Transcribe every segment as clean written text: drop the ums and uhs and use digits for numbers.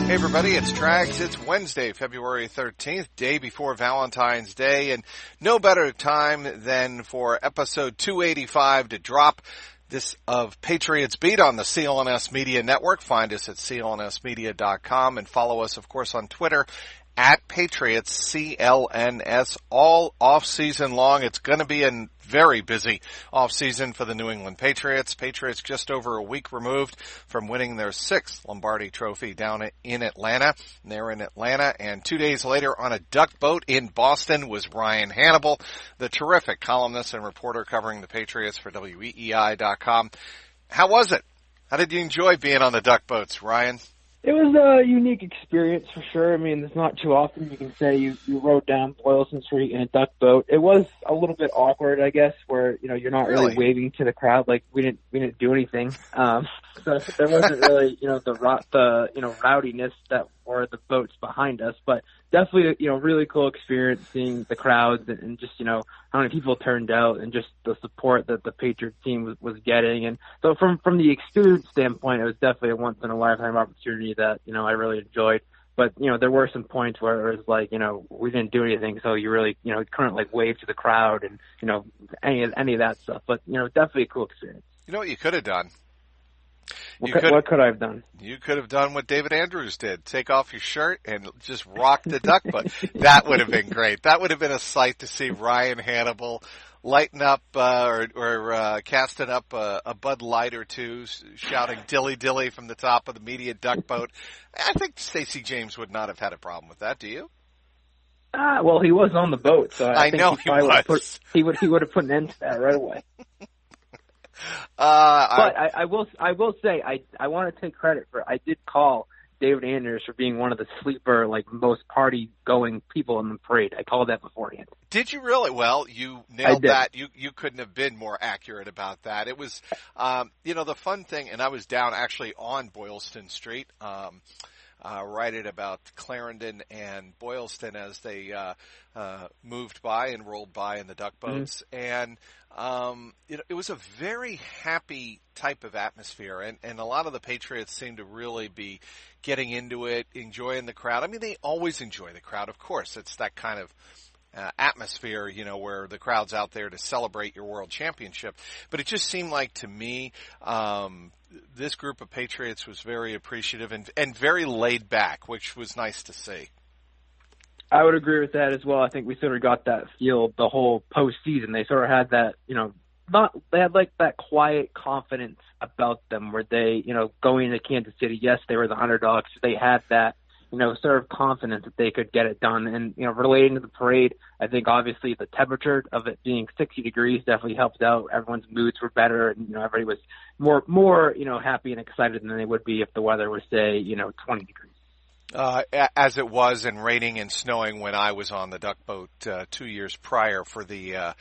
Hey everybody, it's Trags. It's Wednesday, February 13th, day before Valentine's Day, and no better time than for episode 285 to drop this of Patriots Beat on the CLNS Media Network. Find us at clnsmedia.com and follow us, of course, on Twitter at Patriots CLNS all off-season long. It's going to be a very busy off-season for the New England Patriots. Patriots just over a week removed from winning their 6th Lombardi Trophy down in Atlanta. And they're in Atlanta, and 2 days later on a duck boat in Boston was Ryan Hannable, the terrific columnist and reporter covering the Patriots for WEEI.com. How was it? How did you enjoy being on the duck boats, Ryan? It was a unique experience for sure. I mean, it's not too often you can say you rode down Boylston Street in a duck boat. It was a little bit awkward, I guess, where you're not really waving to the crowd. Like we didn't do anything. So there wasn't really the rowdiness that were the boats behind us. But definitely really cool experience seeing the crowds and just how many people turned out and just the support that the Patriots team was getting. And so from the experience standpoint, it was definitely a once in a lifetime opportunity that I really enjoyed. But there were some points where it was like we didn't do anything, so you really couldn't like wave to the crowd and any of that stuff. But definitely a cool experience. You know what you could have done? What could I have done? You could have done what David Andrews did. Take off your shirt and just rock the duck boat. That would have been great. That would have been a sight to see Ryan Hannable lighting up or casting up a Bud Light or two, shouting dilly dilly from the top of the media duck boat. I think Stacey James would not have had a problem with that. Do you? Well, he was on the boat, so I think know he was. He would have put an end to that right away. But I will say I want to take credit for I did call David Andrews for being one of the sleeper most party going people in the parade. I called that beforehand. Did you really? Well, you nailed that. You couldn't have been more accurate about that. It was the fun thing, and I was down actually on Boylston Street. Right at about Clarendon and Boylston as they moved by and rolled by in the duck boats. Mm-hmm. And it was a very happy type of atmosphere, and a lot of the Patriots seemed to really be getting into it, enjoying the crowd. I mean, they always enjoy the crowd, of course. It's that kind of atmosphere, where the crowd's out there to celebrate your world championship. But it just seemed like, to me, this group of Patriots was very appreciative and very laid back, which was nice to see. I would agree with that as well. I think we sort of got that feel the whole postseason. They sort of had that, they had like that quiet confidence about them where they, going into Kansas City, yes, they were the underdogs. They had that, sort of confidence that they could get it done. And, relating to the parade, I think obviously the temperature of it being 60 degrees definitely helped out. Everyone's moods were better, and, everybody was more, happy and excited than they would be if the weather was, say, 20 degrees. As it was and raining and snowing when I was on the duck boat 2 years prior for the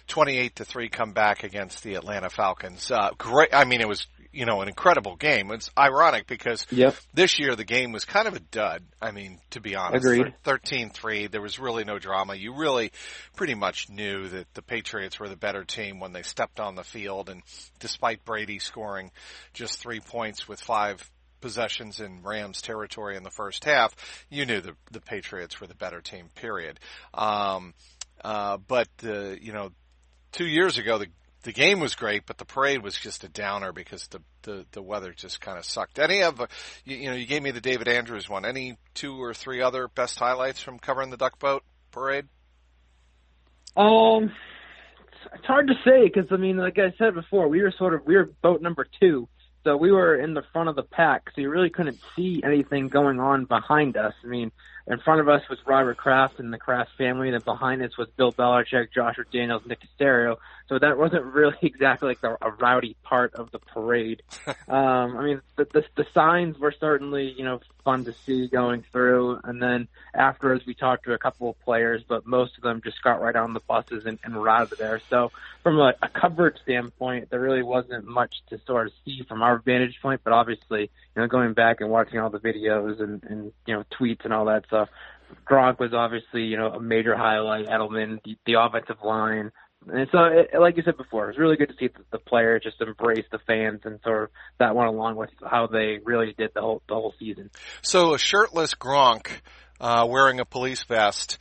28-3 comeback against the Atlanta Falcons. Great. I mean, it was an incredible game. It's ironic because this year the game was kind of a dud. I mean, to be honest, agreed. 13-3. There was really no drama. You really pretty much knew that the Patriots were the better team when they stepped on the field, and despite Brady scoring just 3 points with 5 possessions in Rams territory in the first half, you knew the Patriots were the better team, period. But 2 years ago, the game was great, but the parade was just a downer because the weather just kind of sucked. Any of, you gave me the David Andrews one. Any 2 or 3 other best highlights from covering the duck boat parade? It's hard to say because, I mean, like I said before, we were boat number 2. So we were in the front of the pack, so you really couldn't see anything going on behind us. I mean, in front of us was Robert Kraft and the Kraft family, and then behind us was Bill Belichick, Josh McDaniels, Nick Caserio. So that wasn't really exactly like a rowdy part of the parade. I mean, the signs were certainly, fun to see going through. And then afterwards, we talked to a couple of players, but most of them just got right on the buses and were out of there. So from a coverage standpoint, there really wasn't much to sort of see from our vantage point. But obviously, going back and watching all the videos and tweets and all that stuff, Gronk was obviously, a major highlight. Edelman, the offensive line, And so, like you said before, it was really good to see the players just embrace the fans, and sort of that went along with how they really did the whole season. So a shirtless Gronk wearing a police vest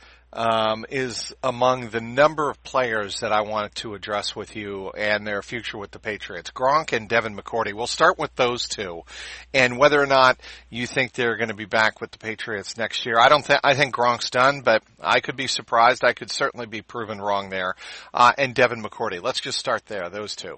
is among the number of players that I wanted to address with you and their future with the Patriots. Gronk and Devin McCourty. We'll start with those two, and whether or not you think they're going to be back with the Patriots next year. I think Gronk's done, but I could be surprised. I could certainly be proven wrong there. And Devin McCourty. Let's just start there. Those two.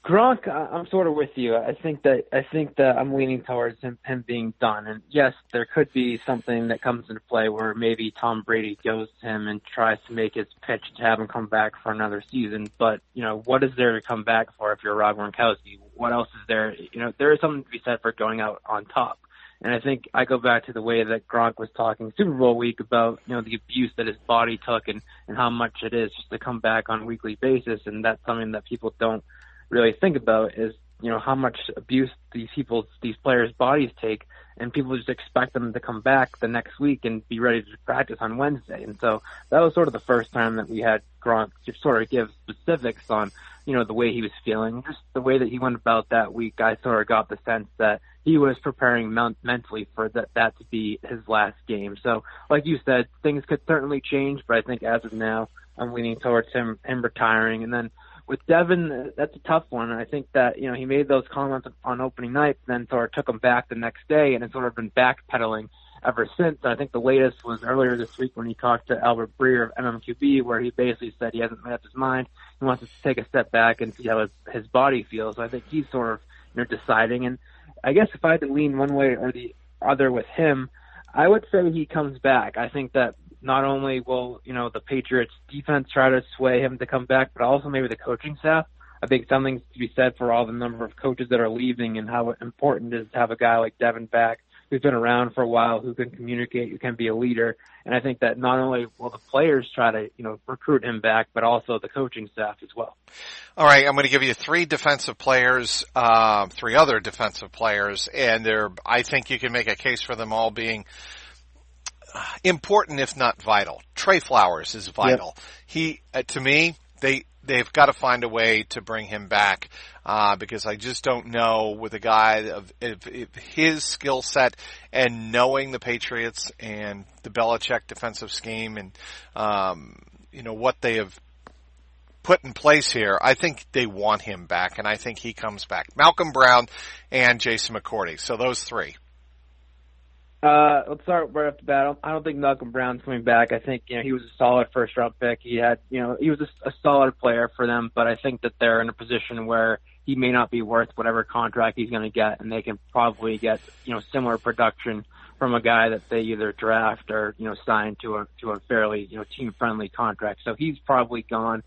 Gronk, I'm sort of with you. I think that I'm leaning towards him being done. And yes, there could be something that comes into play where maybe Tom Brady goes to him and tries to make his pitch to have him come back for another season. But, what is there to come back for if you're Rob Gronkowski? What else is there? There is something to be said for going out on top. And I think I go back to the way that Gronk was talking Super Bowl week about, the abuse that his body took and how much it is just to come back on a weekly basis. And that's something that people don't really think about is, how much abuse these players' bodies take, and people just expect them to come back the next week and be ready to practice on Wednesday. And so that was sort of the first time that we had Gronk just sort of give specifics on, the way he was feeling, just the way that he went about that week. I sort of got the sense that he was preparing mentally for that to be his last game. So like you said, things could certainly change, but I think as of now, I'm leaning towards him retiring. And then with Devin, that's a tough one. I think that, he made those comments on opening night and then sort of took them back the next day and has sort of been backpedaling ever since. I think the latest was earlier this week when he talked to Albert Breer of MMQB, where he basically said he hasn't made up his mind. He wants to take a step back and see how his body feels. I think he's sort of, deciding. And I guess if I had to lean one way or the other with him, I would say he comes back. I think that not only will, the Patriots defense try to sway him to come back, but also maybe the coaching staff. I think something's to be said for all the number of coaches that are leaving and how important it is to have a guy like Devin back who's been around for a while, who can communicate, who can be a leader. And I think that not only will the players try to, recruit him back, but also the coaching staff as well. All right, I'm going to give you three other defensive players, and I think you can make a case for them all being important, if not vital. Trey Flowers is vital. Yep. To me, they've got to find a way to bring him back, because I just don't know with a guy of his skill set and knowing the Patriots and the Belichick defensive scheme and, what they have put in place here. I think they want him back, and I think he comes back. Malcolm Brown and Jason McCourty. So those three. Let's start right off the bat. I don't think Malcolm Brown's coming back. I think, he was a solid first-round pick. He was a solid player for them, but I think that they're in a position where he may not be worth whatever contract he's going to get, and they can probably get, similar production from a guy that they either draft or, sign to a fairly, team-friendly contract. So he's probably gone.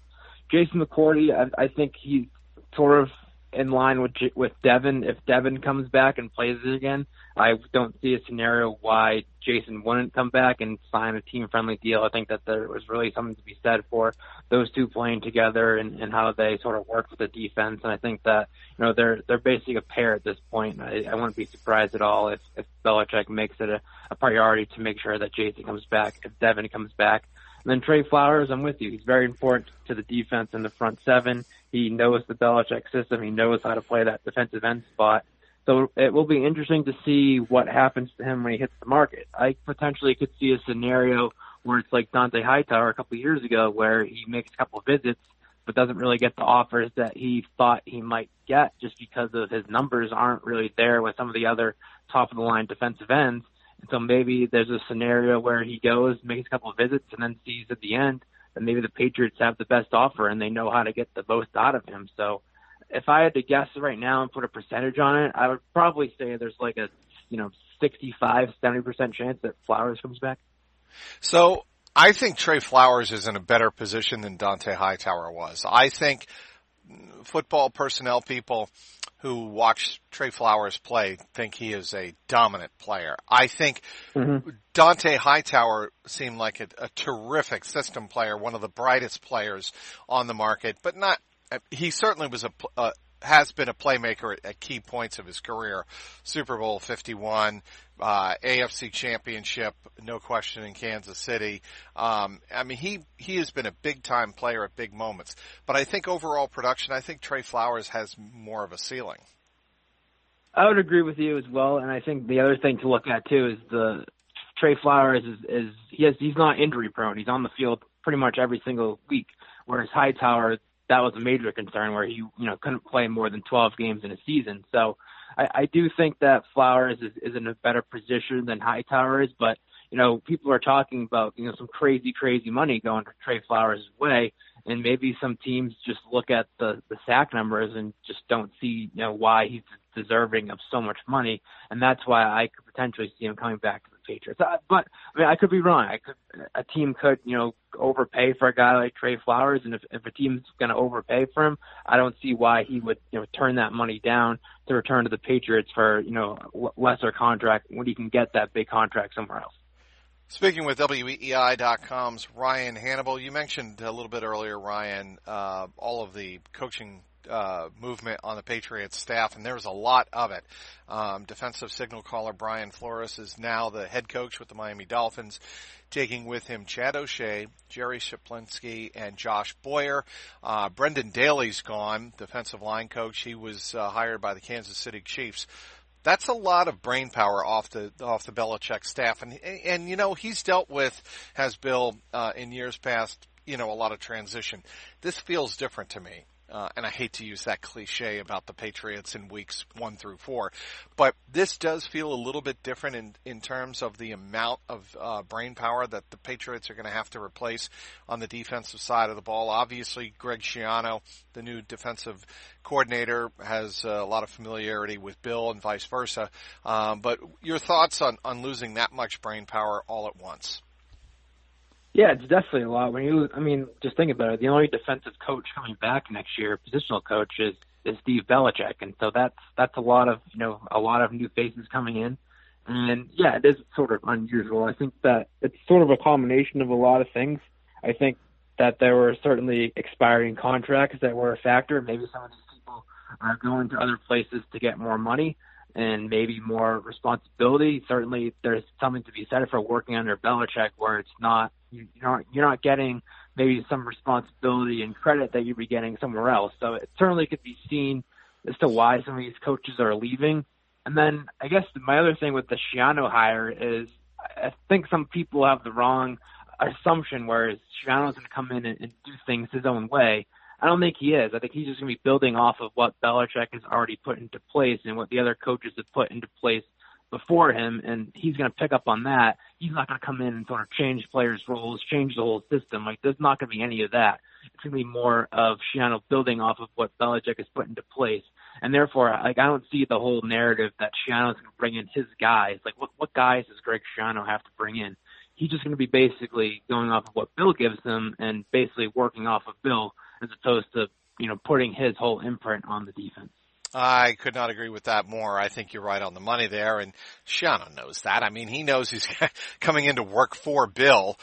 Jason McCourty, I think he's sort of in line with Devin. If Devin comes back and plays it again, I don't see a scenario why Jason wouldn't come back and sign a team-friendly deal. I think that there was really something to be said for those two playing together and how they sort of work with the defense. And I think that, they're basically a pair at this point. I wouldn't be surprised at all if Belichick makes it a priority to make sure that Jason comes back, if Devin comes back. And then Trey Flowers, I'm with you. He's very important to the defense in the front seven. He knows the Belichick system. He knows how to play that defensive end spot. So it will be interesting to see what happens to him when he hits the market. I potentially could see a scenario where it's like Dante Hightower a couple of years ago, where he makes a couple of visits but doesn't really get the offers that he thought he might get just because of his numbers aren't really there with some of the other top-of-the-line defensive ends. And so maybe there's a scenario where he goes, makes a couple of visits, and then sees at the end that maybe the Patriots have the best offer and they know how to get the most out of him. So if I had to guess right now and put a percentage on it, I would probably say there's like a 65, 70% chance that Flowers comes back. So I think Trey Flowers is in a better position than Dante Hightower was. I think football personnel people who watch Trey Flowers play think he is a dominant player. I think Dante Hightower seemed like a terrific system player, one of the brightest players on the market, but he certainly was has been a playmaker at key points of his career. Super Bowl 51, AFC Championship, no question, in Kansas City. I mean, he has been a big-time player at big moments. But I think overall production, I think Trey Flowers has more of a ceiling. I would agree with you as well, and I think the other thing to look at, too, is the Trey Flowers he's not injury-prone. He's on the field pretty much every single week, whereas Hightower, that was a major concern where he, couldn't play more than 12 games in a season. So I do think that Flowers is in a better position than Hightower is, but, people are talking about, some crazy money going to Trey Flowers' way, and maybe some teams just look at the sack numbers and just don't see, why he's deserving of so much money, and that's why I could potentially see him coming back to the Patriots. But I could be wrong. A team could, overpay for a guy like Trey Flowers, and if a team's going to overpay for him, I don't see why he would, turn that money down to return to the Patriots for, lesser contract when he can get that big contract somewhere else. Speaking with WEEI.com's Ryan Hannable, you mentioned a little bit earlier, Ryan, all of the coaching movement on the Patriots staff, and there's a lot of it. Defensive signal caller Brian Flores is now the head coach with the Miami Dolphins, taking with him Chad O'Shea, Jerry Shaplinski, and Josh Boyer. Brendan Daly's gone, defensive line coach. He was hired by the Kansas City Chiefs. That's a lot of brain power off the Belichick staff, and he's dealt with, has Bill, in years past, a lot of transition. This feels different to me. And I hate to use that cliche about the Patriots in weeks 1 through 4, but this does feel a little bit different in terms of the amount of brain power that the Patriots are going to have to replace on the defensive side of the ball. Obviously, Greg Schiano, the new defensive coordinator, has a lot of familiarity with Bill and vice versa. But your thoughts on losing that much brain power all at once? Yeah, it's definitely a lot. Just think about it. The only defensive coach coming back next year, positional coach, is Steve Belichick, and so that's a lot of new faces coming in. And yeah, it is sort of unusual. I think that it's sort of a combination of a lot of things. I think that there were certainly expiring contracts that were a factor. Maybe some of these people are going to other places to get more money and maybe more responsibility. Certainly, there's something to be said for working under Belichick, where it's not. You're not getting maybe some responsibility and credit that you'd be getting somewhere else. So it certainly could be seen as to why some of these coaches are leaving. And then I guess my other thing with the Schiano hire is I think some people have the wrong assumption where Schiano's going to come in and do things his own way. I don't think he is. I think he's just going to be building off of what Belichick has already put into place and what the other coaches have put into place before him, and he's going to pick up on that. He's not going to come in and sort of change players' roles, change the whole system. There's not going to be any of that. It's going to be more of Schiano building off of what Belichick has put into place. And therefore, I don't see the whole narrative that Schiano's going to bring in his guys. What guys does Greg Schiano have to bring in? He's just going to be basically going off of what Bill gives him and basically working off of Bill as opposed to, putting his whole imprint on the defense. I could not agree with that more. I think you're right on the money there, and Schiano knows that. He knows he's coming in to work for Bill,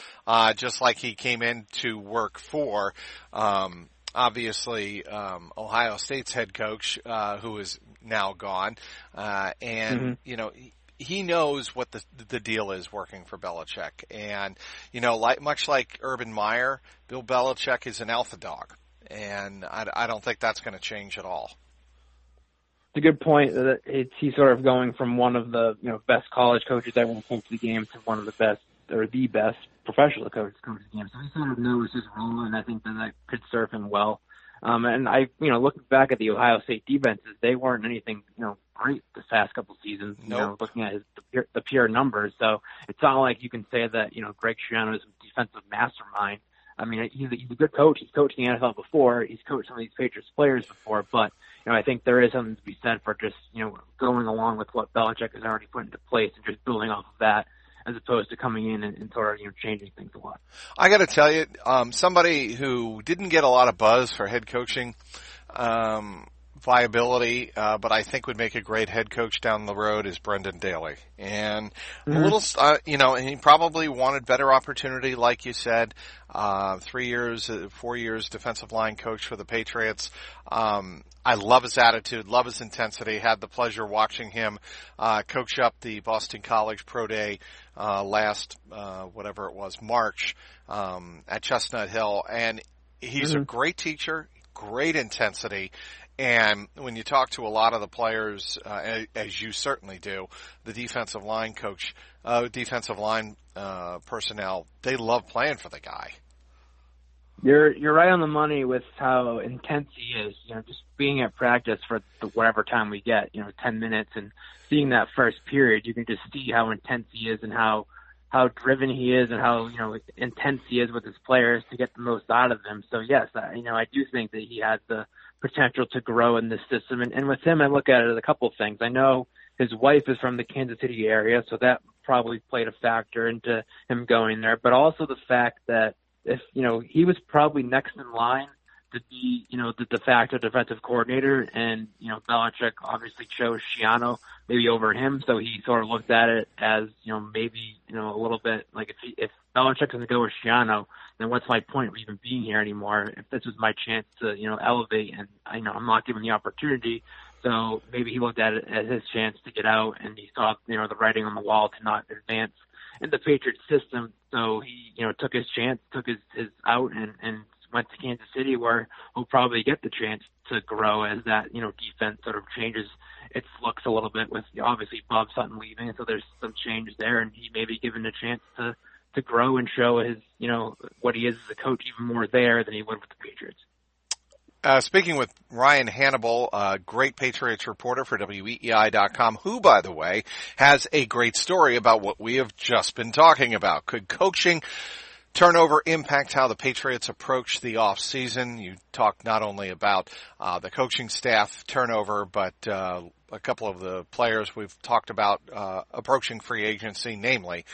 just like he came in to work for, obviously, Ohio State's head coach, who is now gone, he knows what the deal is working for Belichick. And, much like Urban Meyer, Bill Belichick is an alpha dog, and I don't think that's going to change at all. It's a good point that he's sort of going from one of the best college coaches that will coach the game to one of the best or the best professional coaches coach the game. So he sort of knows his role, and I think that could serve him well. And looking back at the Ohio State defenses, they weren't anything great this past couple seasons. Nope. Looking at the pure numbers, so it's not like you can say that Greg Schiano is a defensive mastermind. He's a good coach. He's coached in the NFL before. He's coached some of these Patriots players before. But, I think there is something to be said for just, going along with what Belichick has already put into place and just building off of that as opposed to coming in and sort of, changing things a lot. I got to tell you, somebody who didn't get a lot of buzz for head coaching, viability, but I think would make a great head coach down the road is Brendan Daly. And I'm a little, and he probably wanted better opportunity, like you said. 3 years, 4 years defensive line coach for the Patriots. I love his attitude, love his intensity. Had the pleasure watching him coach up the Boston College Pro Day last, whatever it was, March at Chestnut Hill. And he's a great teacher, great intensity. And when you talk to a lot of the players, as you certainly do, the defensive line personnel, they love playing for the guy. You're right on the money with how intense he is. Just being at practice for whatever time we get, 10 minutes, and seeing that first period, you can just see how intense he is and how driven he is and how intense he is with his players to get the most out of them. So yes, I do think that he has the potential to grow in this system. And with him, I look at it as a couple of things. I know his wife is from the Kansas City area, so that probably played a factor into him going there. But also the fact that if, he was probably next in line to be, the de facto defensive coordinator, and, Belichick obviously chose Schiano maybe over him. So he sort of looked at it as, maybe, a little bit like if Belichick doesn't go with Schiano, then what's my point of even being here anymore? If this was my chance to, elevate, and I'm not given the opportunity. So maybe he looked at it as his chance to get out, and he saw, the writing on the wall to not advance in the Patriots system. So he, took his chance, took his out, and went to Kansas City, where he'll probably get the chance to grow as that, defense sort of changes its looks a little bit with obviously Bob Sutton leaving. So there's some changes there, and he may be given a chance to grow and show his, what he is as a coach even more there than he would with the Patriots. Speaking with Ryan Hannable, a great Patriots reporter for WEEI.com, who, by the way, has a great story about what we have just been talking about. Could coaching turnover impact how the Patriots approach the offseason? You talked not only about the coaching staff turnover, but a couple of the players we've talked about approaching free agency, namely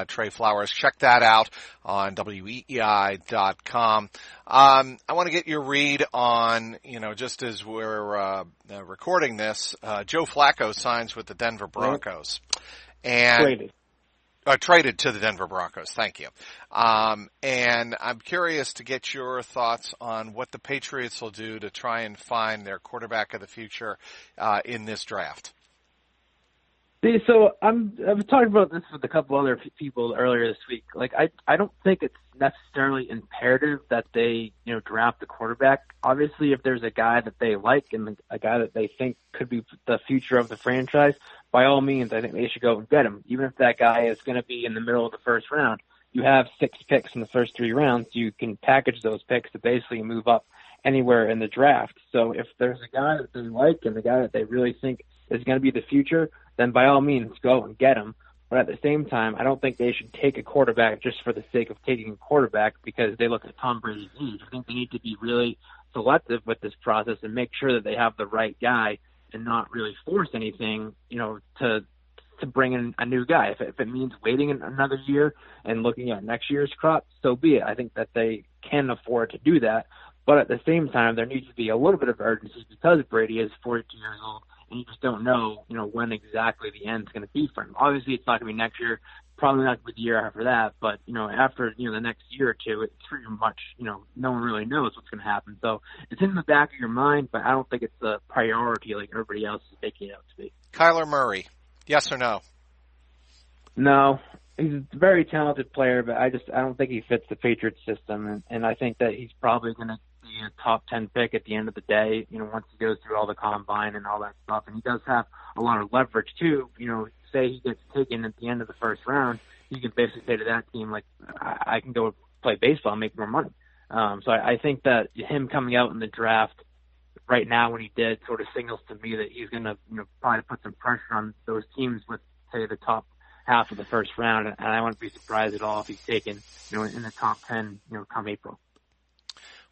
Trey Flowers. Check that out on WEEI.com. I want to get your read on, just as we're recording this, Joe Flacco signs with the Denver Broncos. And traded to the Denver Broncos. Thank you. And I'm curious to get your thoughts on what the Patriots will do to try and find their quarterback of the future in this draft. See, so I've talked about this with a couple other people earlier this week. Like, I don't think it's necessarily imperative that they, draft the quarterback. Obviously, if there's a guy that they like and a guy that they think could be the future of the franchise, by all means, I think they should go and get him. Even if that guy is going to be in the middle of the first round, you have 6 picks in the first 3 rounds. You can package those picks to basically move up anywhere in the draft. So if there's a guy that they like and the guy that they really think is going to be the future, then by all means, go and get him. But at the same time, I don't think they should take a quarterback just for the sake of taking a quarterback because they look at Tom Brady's age. I think they need to be really selective with this process and make sure that they have the right guy and not really force anything, to bring in a new guy. If it means waiting another year and looking at next year's crop, so be it. I think that they can afford to do that. But at the same time, there needs to be a little bit of urgency because Brady is 42 years old. And you just don't know, when exactly the end's going to be for him. Obviously, it's not going to be next year, probably not going to be the year after that. But, after, the next year or two, it's pretty much, no one really knows what's going to happen. So it's in the back of your mind, but I don't think it's a priority like everybody else is making it out to be. Kyler Murray, yes or no? No. He's a very talented player, but I don't think he fits the Patriots system. And I think that he's probably going to be a top 10 pick at the end of the day, once he goes through all the combine and all that stuff. And he does have a lot of leverage too. Say he gets taken at the end of the first round, he can basically say to that team, like, I can go play baseball and make more money. So I think that him coming out in the draft right now when he did sort of signals to me that he's going to, probably put some pressure on those teams with, say, the top half of the first round, and I wouldn't be surprised at all if he's taken, in the top 10, come April.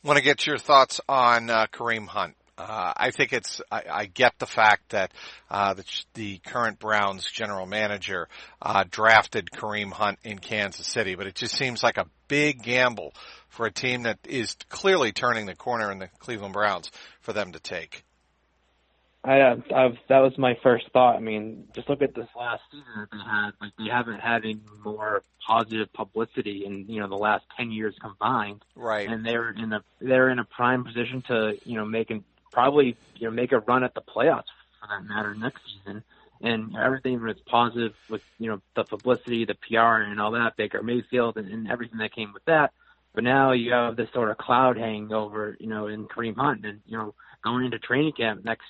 Want to get your thoughts on Kareem Hunt. I think I get the fact that the current Browns general manager drafted Kareem Hunt in Kansas City, but it just seems like a big gamble for a team that is clearly turning the corner in the Cleveland Browns for them to take. That was my first thought. I mean, just look at this last season that they had. Like, they haven't had any more positive publicity in, the last 10 years combined. Right. And they're in a prime position to, probably make a run at the playoffs for that matter next season. And everything was positive with, the publicity, the PR and all that, Baker Mayfield and everything that came with that. But now you have this sort of cloud hanging over, in Kareem Hunt and, going into training camp next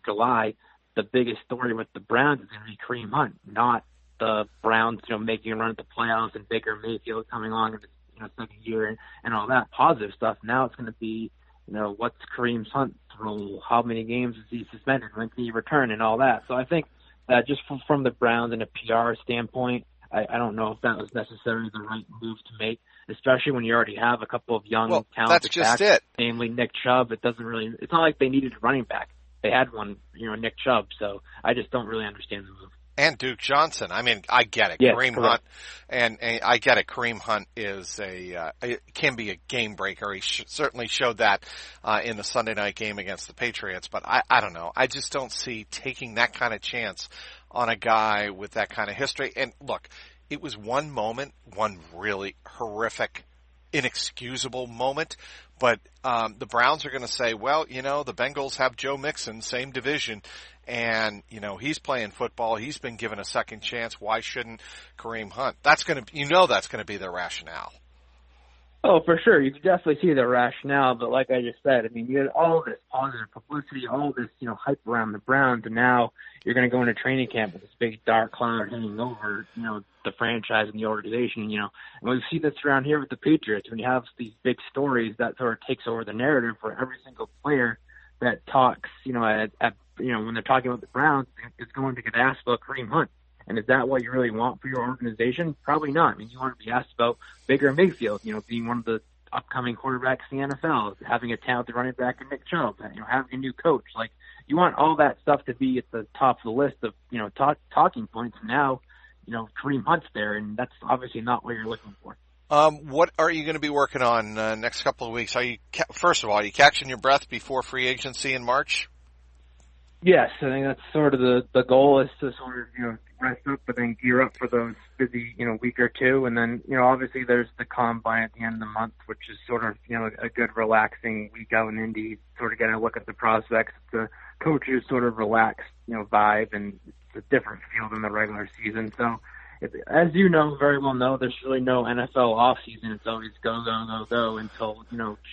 July, the biggest story with the Browns is going to be Kareem Hunt, not the Browns, making a run at the playoffs and Baker Mayfield coming along in his second year and all that positive stuff. Now it's going to be, what's Kareem Hunt's role? How many games is he suspended? When can he return and all that? So I think that just from the Browns and a PR standpoint, I don't know if that was necessarily the right move to make, especially when you already have a couple of young, talented backs, namely Nick Chubb. It's not like they needed a running back. They had one, Nick Chubb, so I just don't really understand the move. And Duke Johnson. I mean, I get it. Yes, Kareem correct. Hunt, and I get it. Kareem Hunt it can be a game breaker. He certainly showed that in the Sunday night game against the Patriots. But I don't know. I just don't see taking that kind of chance on a guy with that kind of history. And look, it was one moment, one really horrific, inexcusable moment. But the Browns are going to say, well, the Bengals have Joe Mixon, same division, and, he's playing football. He's been given a second chance. Why shouldn't Kareem Hunt? That's going to be their rationale. Oh, for sure. You can definitely see the rationale, but like I just said, I mean, you had all this positive publicity, all this, hype around the Browns, and now you're going to go into training camp with this big dark cloud hanging over, the franchise and the organization, and we see this around here with the Patriots. When you have these big stories, that sort of takes over the narrative for every single player that talks, when they're talking about the Browns, is going to get asked about Kareem Hunt. And is that what you really want for your organization? Probably not. I mean, you want to be asked about Baker Mayfield, being one of the upcoming quarterbacks in the NFL, having a talented running back in Nick Chubb, having a new coach. Like, you want all that stuff to be at the top of the list of, talking points. Now, Kareem Hunt's there, and that's obviously not what you're looking for. What are you going to be working on next couple of weeks? First of all, are you catching your breath before free agency in March? Yes, I think that's sort of the goal, is to sort of, rest up, but then gear up for those busy, week or two. And then, obviously there's the combine at the end of the month, which is sort of, a good relaxing week out in Indy, sort of getting a look at the prospects. The coaches sort of relaxed, vibe, and it's a different feel than the regular season. So, as you very well know, there's really no NFL offseason. It's always go, go, go, go until,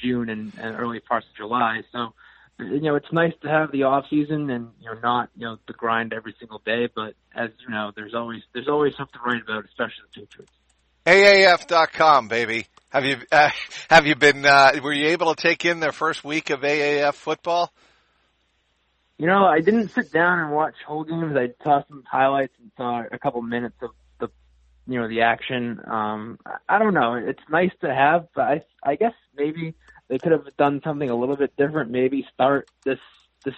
June and early parts of July. So, it's nice to have the off season and not the grind every single day. But as you know, there's always something to write about, especially the Patriots. AAF.com, baby. Have you been? Were you able to take in their first week of AAF football? I didn't sit down and watch whole games. I saw some highlights and saw a couple minutes of the action. I don't know. It's nice to have, but I guess maybe they could have done something a little bit different. Maybe start the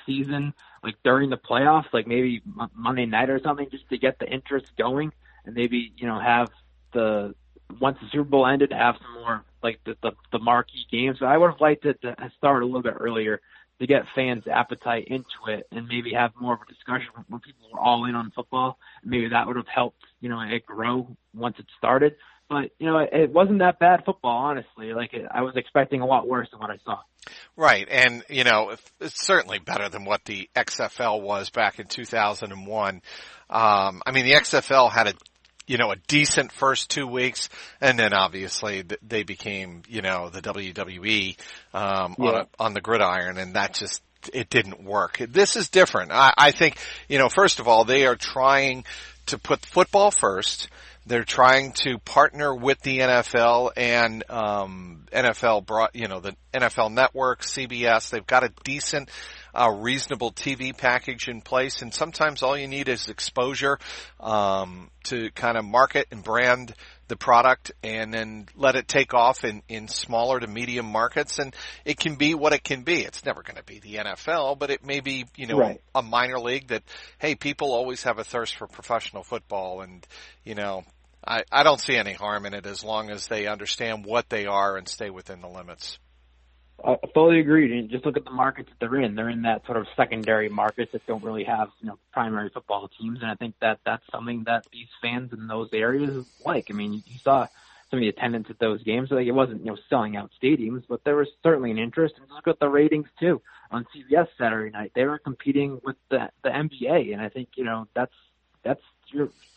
season like during the playoffs, like maybe Monday night or something, just to get the interest going, and maybe have once the Super Bowl ended, have some more like the marquee games. So I would have liked it to start a little bit earlier to get fans' appetite into it, and maybe have more of a discussion when people were all in on football. Maybe that would have helped it grow once it started. But, it wasn't that bad football, honestly. I was expecting a lot worse than what I saw. Right. And, it's certainly better than what the XFL was back in 2001. I mean, the XFL had a decent first 2 weeks, and then obviously they became, the WWE, on the gridiron, and that just, it didn't work. This is different. I think, first of all, they are trying to put football first. They're trying to partner with the NFL and NFL brought, the NFL Network, CBS. They've got a decent, reasonable TV package in place, and sometimes all you need is exposure to kind of market and brand the product, and then let it take off in smaller to medium markets, and it can be what it can be. It's never going to be the NFL, but it may be, right, a minor league that, hey, people always have a thirst for professional football, and, I don't see any harm in it as long as they understand what they are and stay within the limits. I fully agree. And just look at the markets that they're in. They're in that sort of secondary markets that don't really have, primary football teams. And I think that that's something that these fans in those areas like. I mean, you saw some of the attendance at those games. Like, it wasn't, selling out stadiums, but there was certainly an interest. And look at the ratings too on CBS Saturday night. They were competing with the NBA. And I think, that's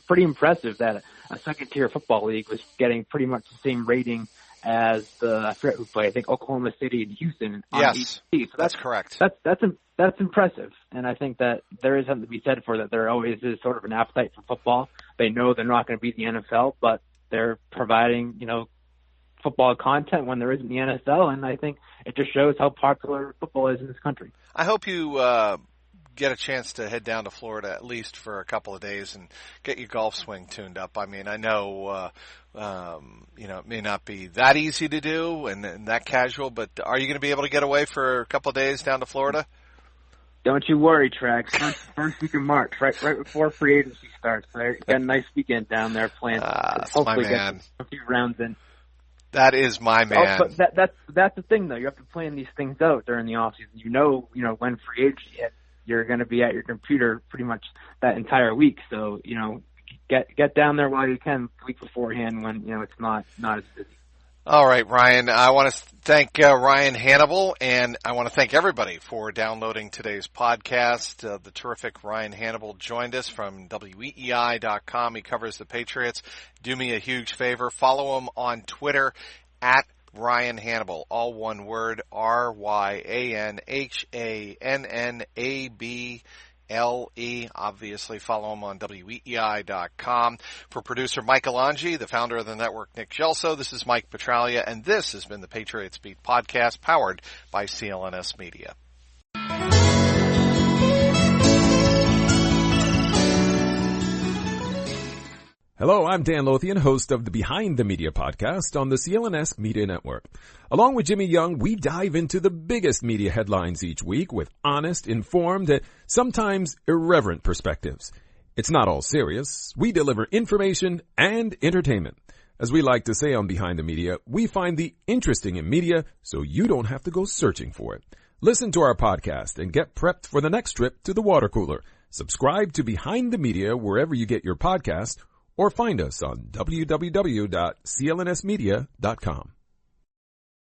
pretty impressive that a second tier football league was getting pretty much the same rating as I forget who played, I think Oklahoma City and Houston on yes, ABC. So that's correct. That's impressive. And I think that there is something to be said for that. There always is sort of an appetite for football. They know they're not going to beat the NFL, but they're providing, football content when there isn't the NFL. And I think it just shows how popular football is in this country. I hope you get a chance to head down to Florida at least for a couple of days and get your golf swing tuned up. I mean, I know, it may not be that easy to do and that casual, but are you going to be able to get away for a couple of days down to Florida? Don't you worry, Trax. First week of March, right before free agency starts. There, got a nice weekend down there playing. Hopefully, get a few rounds in. That is my man. Oh, but that's the thing, though. You have to plan these things out during the off season. When free agency hits, you're going to be at your computer pretty much that entire week. So, get down there while you can the week beforehand when, it's not as busy. All right, Ryan. I want to thank Ryan Hannable, and I want to thank everybody for downloading today's podcast. The terrific Ryan Hannable joined us from WEEI.com. He covers the Patriots. Do me a huge favor. Follow him on Twitter at Ryan Hannable, all one word, RyanHannable. Obviously, follow him on WEEI.com. For producer Mike Alonji, the founder of the network, Nick Gelso, this is Mike Petralia, and this has been the Patriots Beat podcast, powered by CLNS Media. Hello, I'm Dan Lothian, host of the Behind the Media podcast on the CLNS Media Network. Along with Jimmy Young, we dive into the biggest media headlines each week with honest, informed, and sometimes irreverent perspectives. It's not all serious. We deliver information and entertainment. As we like to say on Behind the Media, we find the interesting in media so you don't have to go searching for it. Listen to our podcast and get prepped for the next trip to the water cooler. Subscribe to Behind the Media wherever you get your podcast, or find us on www.clnsmedia.com.